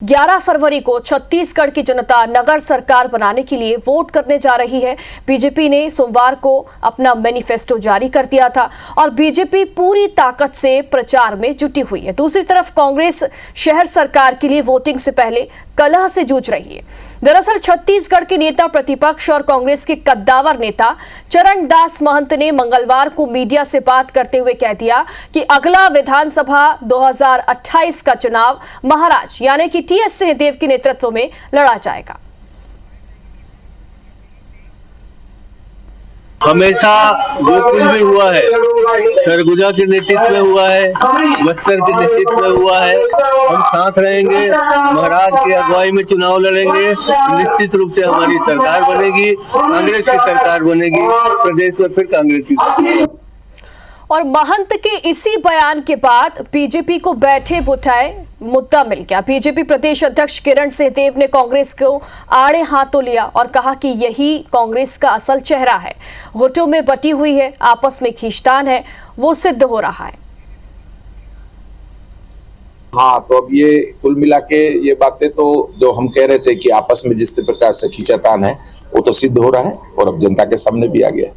11 फरवरी को छत्तीसगढ़ की जनता नगर सरकार बनाने के लिए वोट करने जा रही है। बीजेपी ने सोमवार को अपना मैनिफेस्टो जारी कर दिया था और बीजेपी पूरी ताकत से प्रचार में जुटी हुई है। दूसरी तरफ कांग्रेस शहर सरकार के लिए वोटिंग से पहले कलह से जूझ रही है। दरअसल छत्तीसगढ़ के नेता प्रतिपक्ष और कांग्रेस के कद्दावर नेता चरणदास महंत ने मंगलवार को मीडिया से बात करते हुए कह दिया कि अगला विधानसभा 2028 का चुनाव महाराज यानी कि टीएस सिंहदेव के नेतृत्व में लड़ा जाएगा। हमेशा गोकुल में हुआ है, सरगुजा के नेतृत्व में हुआ है, बस्तर के नेतृत्व में हुआ है। हम साथ रहेंगे, महाराज की अगुवाई में चुनाव लड़ेंगे। निश्चित रूप से हमारी सरकार बनेगी, कांग्रेस की सरकार बनेगी, प्रदेश में फिर कांग्रेस की। और महंत के इसी बयान के बाद बीजेपी को बैठे बिठाए मुद्दा मिल गया। बीजेपी प्रदेश अध्यक्ष किरण सिंहदेव ने कांग्रेस को आड़े हाथों लिया और कहा कि यही कांग्रेस का असल चेहरा है, गुटों में बटी हुई है, आपस में खींचतान है, वो सिद्ध हो रहा है। हाँ, तो अब ये कुल मिला के ये बातें तो जो हम कह रहे थे कि आपस में जिस प्रकार से खींचतान है वो तो सिद्ध हो रहा है और अब जनता के सामने भी आ गया।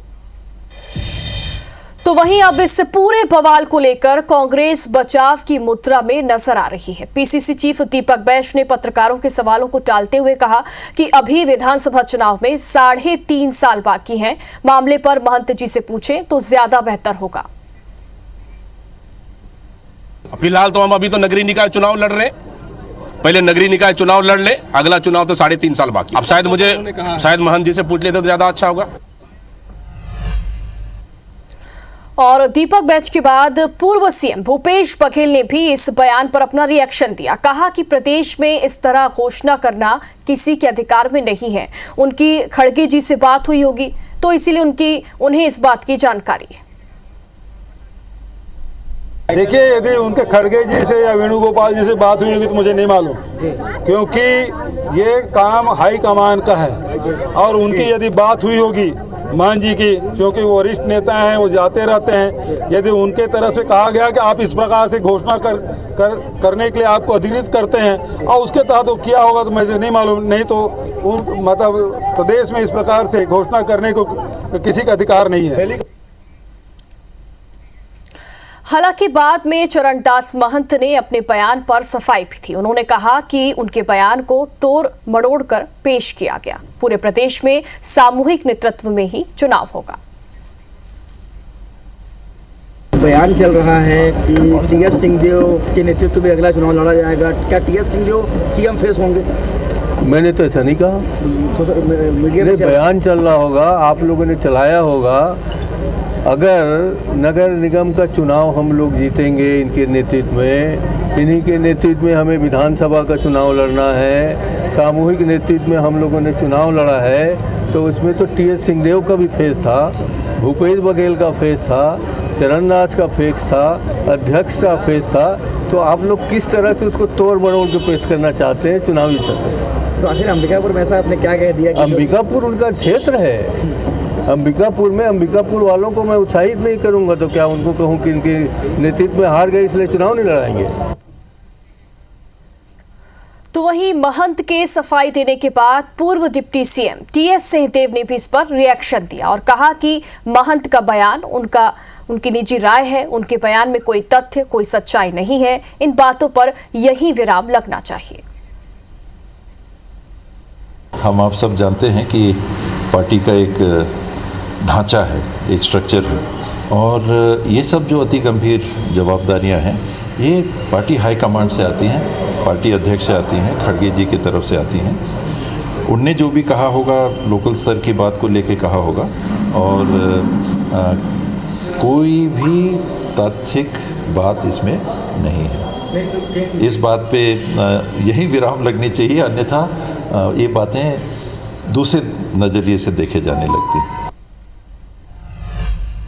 तो वहीं अब इस पूरे बवाल को लेकर कांग्रेस बचाव की मुद्रा में नजर आ रही है। पीसीसी चीफ दीपक बैज ने पत्रकारों के सवालों को टालते हुए कहा कि अभी विधानसभा चुनाव में 3.5 साल बाकी हैं। मामले पर महंत जी से पूछें तो ज्यादा बेहतर होगा। फिलहाल तो हम अभी तो नगरीय निकाय चुनाव लड़ रहे हैं, पहले नगरीय निकाय चुनाव लड़ ले, अगला चुनाव तो 3.5 साल बाकी। अब शायद महंत जी से पूछ लेते तो ज्यादा अच्छा होगा। और दीपक बैज के बाद पूर्व सीएम भूपेश बघेल ने भी इस बयान पर अपना रिएक्शन दिया। कहा कि प्रदेश में इस तरह घोषणा करना किसी के अधिकार में नहीं है। उनकी खड़गे जी से बात हुई होगी तो इसीलिए उन्हें इस बात की जानकारी है। देखिए, यदि उनके खड़गे जी से या वेणुगोपाल जी से बात हुई होगी तो मुझे नहीं मालूम, क्योंकि ये काम हाईकमान का है। और उनकी यदि बात हुई होगी मान जी की, क्योंकि वो वरिष्ठ नेता हैं, वो जाते रहते हैं, यदि उनके तरफ से कहा गया कि आप इस प्रकार से घोषणा करने के लिए आपको अधिकृत करते हैं और उसके तहत वो किया होगा तो मुझे नहीं मालूम। नहीं तो मतलब प्रदेश में इस प्रकार से घोषणा करने को किसी का अधिकार नहीं है। हालांकि बाद में चरणदास महंत ने अपने बयान पर सफाई भी दी। उन्होंने कहा कि उनके बयान को तोड़ मड़ोड़ कर पेश किया गया। पूरे प्रदेश में सामूहिक नेतृत्व में ही चुनाव होगा। बयान चल रहा है कि टीएस सिंहदेव के नेतृत्व में अगला चुनाव लड़ा जाएगा। क्या टीएस सिंहदेव सीएम फेस होंगे? मैंने तो ऐसा नहीं कहा। मीडिया में बयान चल रहा होगा, आप लोगों ने चलाया होगा। अगर नगर निगम का चुनाव हम लोग जीतेंगे इनके नेतृत्व में, इन्हीं के नेतृत्व में हमें विधानसभा का चुनाव लड़ना है, सामूहिक नेतृत्व में हम लोगों ने चुनाव लड़ा है, तो उसमें तो टीएस सिंहदेव का भी फेस था, भूपेश बघेल का फेस था, चरणदास का फेस था, अध्यक्ष का फेस था। तो आप लोग किस तरह से उसको तोड़ मरोड़ के पेश करना चाहते हैं चुनावी सत्र? तो आखिर अंबिकापुर में ऐसा आपने क्या कह दिया? अंबिकापुर उनका क्षेत्र है। अंबिकापुर वालों को मैं उत्साहित नहीं करूंगा तो क्या उनको कहूं कि इनके नेतृत्व में हार गए इसलिए चुनाव नहीं लड़ाएंगे। तो वहीं महंत के सफाई देने के बाद पूर्व डिप्टी सीएम टीएस सिंहदेव ने भी इस पर रिएक्शन दिया और कहा कि महंत का बयान उनकी निजी राय है, उनके बयान में कोई तथ्य, कोई सच्चाई नहीं है। इन बातों पर यही विराम लगना चाहिए। हम आप सब जानते हैं कि पार्टी का एक ढांचा है, एक स्ट्रक्चर है, और ये सब जो अति गंभीर जवाबदारियां हैं ये पार्टी हाईकमांड से आती हैं, पार्टी अध्यक्ष से आती हैं, खड़गे जी की तरफ से आती हैं। उनने जो भी कहा होगा लोकल स्तर की बात को लेके कहा होगा और कोई भी तात्विक बात इसमें नहीं है। इस बात पे यही विराम लगनी चाहिए, अन्यथा ये बातें दूसरे नज़रिए से देखे जाने लगती हैं।